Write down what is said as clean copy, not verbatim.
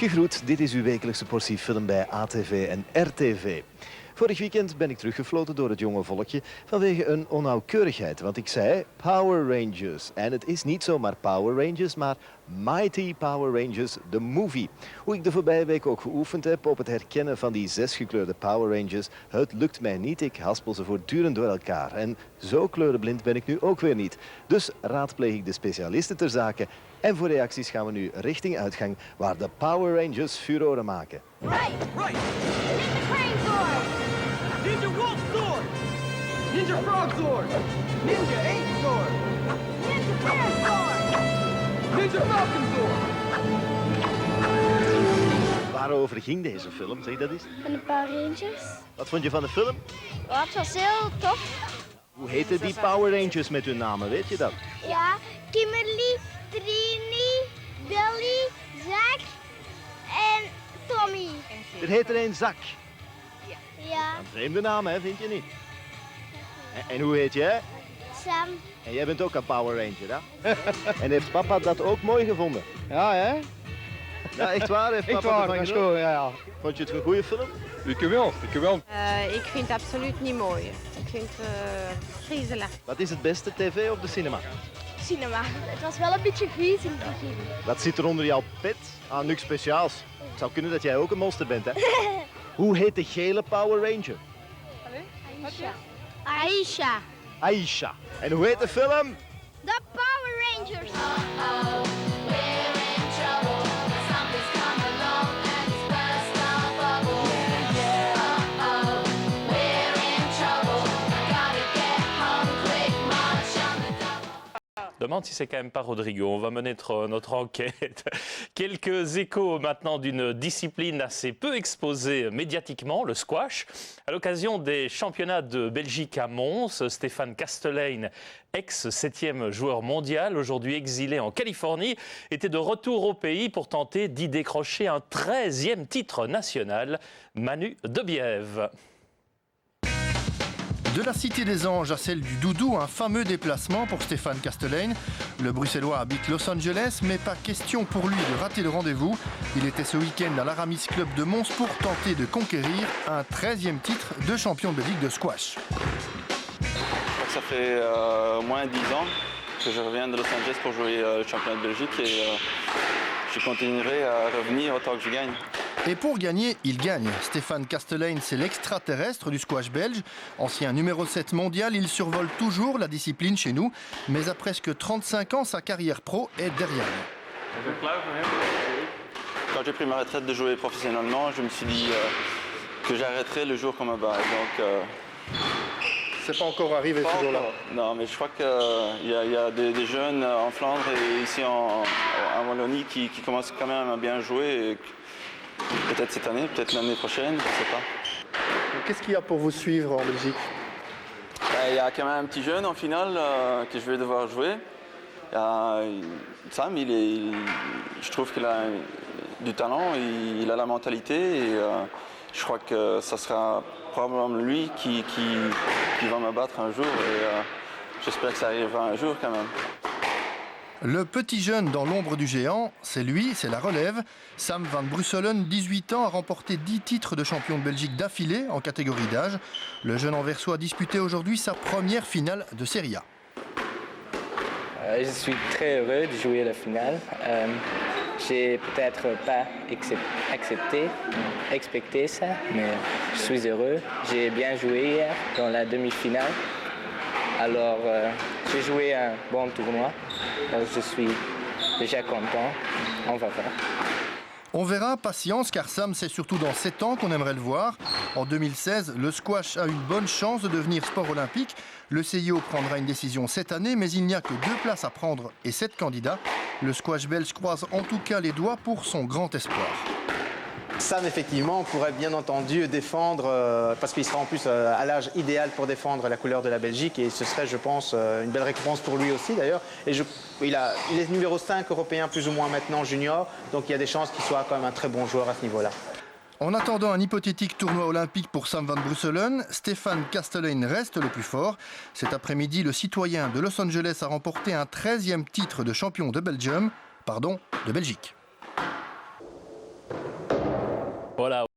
Gegroet, dit is uw wekelijkse portie film bij ATV en RTV. Vorig weekend ben ik teruggefloten door het jonge volkje vanwege een onnauwkeurigheid. Want ik zei Power Rangers. En het is niet zomaar Power Rangers, maar Mighty Power Rangers, the movie. Hoe ik de voorbije week ook geoefend heb op het herkennen van die 6 gekleurde Power Rangers. Het lukt mij niet, ik haspel ze voortdurend door elkaar. En zo kleurenblind ben ik nu ook weer niet. Dus raadpleeg ik de specialisten ter zake. En voor reacties gaan we nu richting uitgang waar de Power Rangers furoren maken. Right! Right! Ninja Crane Sword! Ninja Wolf Sword! Ninja Frog Sword! Ninja Ape Sword! Ninja Bear Sword! Ninja Falcon Sword! Waarover ging deze film? Zeg dat eens. Van de Power Rangers. Wat vond je van de film? Oh, het was heel tof. Hoe heten die Power Rangers met hun namen, weet je dat? Ja, Kimberly, Trini, Billy, Zack en Tommy. Er heet er een Zak. Ja, Een vreemde naam, hè, vind je niet? En hoe heet jij? Sam. En jij bent ook een Power Ranger, hè? En heeft papa dat ook mooi gevonden? Ja, hè? Ja, echt waar? Heeft Echt papa waar, ervan dat is genoten? goed, ja. Vond je het een goede film? Ik wel, ik wel. Ik vind het absoluut niet mooi. Ik vind het griezelig. Wat is het beste, tv of de cinema? Cinema. Het was wel een beetje vies in het begin. Wat zit er onder jouw pet? Ah, niks speciaals. Het zou kunnen dat jij ook een monster bent, hè? Hoe heet de gele Power Ranger? Aisha. Aisha. Aisha. En hoe heet de film? De Power Rangers. Demande si c'est quand même pas Rodrigo. On va mener notre enquête. Quelques échos maintenant d'une discipline assez peu exposée médiatiquement, le squash. À l'occasion des championnats de Belgique à Mons, Stéphane Castelein, ex-7e joueur mondial, aujourd'hui exilé en Californie, était de retour au pays pour tenter d'y décrocher un 13e titre national. Manu Debiève. De la Cité des Anges à celle du Doudou, un fameux déplacement pour Stéphane Castelein. Le Bruxellois habite Los Angeles, mais pas question pour lui de rater le rendez-vous. Il était ce week-end à l'Aramis Club de Mons pour tenter de conquérir un 13e titre de champion de Belgique de squash. Ça fait moins de 10 ans que je reviens de Los Angeles pour jouer le championnat de Belgique et je continuerai à revenir autant que je gagne. Et pour gagner, il gagne. Stéphane Castelein, c'est l'extraterrestre du squash belge. Ancien numéro 7 mondial, il survole toujours la discipline chez nous. Mais à presque 35 ans, sa carrière pro est derrière lui. Quand j'ai pris ma retraite de jouer professionnellement, je me suis dit que j'arrêterais le jour qu'on me bat. Donc, c'est pas encore arrivé ce jour-là. Non, mais je crois qu'il y a des jeunes en Flandre et ici en Wallonie qui commencent quand même à bien jouer. Peut-être cette année, peut-être l'année prochaine, je ne sais pas. Qu'est-ce qu'il y a pour vous suivre en Belgique? Il y a quand même un petit jeune en finale que je vais devoir jouer. Sam, je trouve qu'il a du talent, il a la mentalité et je crois que ça sera probablement lui qui va me battre un jour et j'espère que ça arrivera un jour quand même. Le petit jeune dans l'ombre du géant, c'est lui, c'est la relève. Sam van Brusselen, 18 ans, a remporté 10 titres de champion de Belgique d'affilée en catégorie d'âge. Le jeune Anversois a disputé aujourd'hui sa première finale de Serie A. Je suis très heureux de jouer la finale. J'ai peut-être pas expecté ça, mais je suis heureux. J'ai bien joué hier dans la demi-finale. Alors, j'ai joué un bon tournoi. Je suis déjà content. On va voir. On verra, patience, car Sam, c'est surtout dans 7 ans qu'on aimerait le voir. En 2016, le squash a une bonne chance de devenir sport olympique. Le CIO prendra une décision cette année, mais il n'y a que 2 places à prendre et 7 candidats. Le squash belge croise en tout cas les doigts pour son grand espoir. Sam, effectivement, pourrait bien entendu défendre, parce qu'il sera en plus à l'âge idéal pour défendre la couleur de la Belgique et ce serait, je pense, une belle récompense pour lui aussi d'ailleurs. Et il est numéro 5 européen plus ou moins maintenant junior, donc il y a des chances qu'il soit quand même un très bon joueur à ce niveau-là. En attendant un hypothétique tournoi olympique pour Sam van Brusselen, Stéphane Castelein reste le plus fort. Cet après-midi, le citoyen de Los Angeles a remporté un 13e titre de champion de Belgique. Voilà.